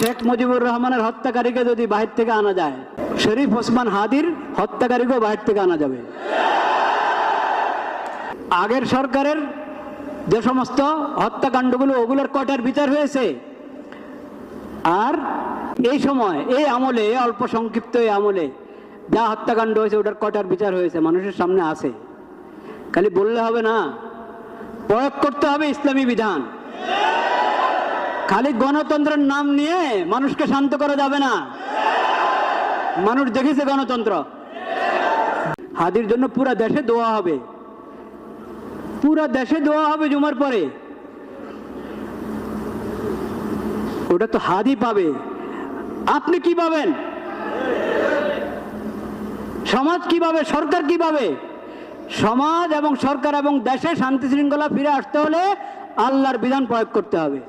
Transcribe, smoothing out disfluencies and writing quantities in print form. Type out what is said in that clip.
শেখ মুজিবুর রহমানের হত্যাকারীকে যদি বাহির থেকে আনা যায়, শরীফ ওসমান হাদির হত্যাকারীকেও বাহির থেকে আনা যাবে। আগের সরকারের যে সমস্ত হত্যাকাণ্ডগুলো, ওগুলোর কয়টার বিচার হয়েছে? আর এই সময়, এই আমলে, অল্প সংক্ষিপ্ত এই আমলে যা হত্যাকাণ্ড হয়েছে, ওটার কয়টার বিচার হয়েছে? মানুষের সামনে আছে। খালি বললে হবে না, প্রয়োগ করতে হবে ইসলামী বিধান। খালি গণতন্ত্রের নাম নিয়ে মানুষকে শান্ত করা যাবে না। মানুষ দেখেছে গণতন্ত্র। হাদির জন্য পুরা দেশে দোয়া হবে, পুরা দেশে দোয়া হবে জুমার পরে। ওটা তো হাদি পাবে, আপনি কি পাবেন? সমাজ কি পাবে? সরকার কি পাবে? সমাজ এবং সরকার এবং দেশে শান্তি শৃঙ্খলা ফিরে আসতে হলে আল্লাহর বিধান প্রয়োগ করতে হবে।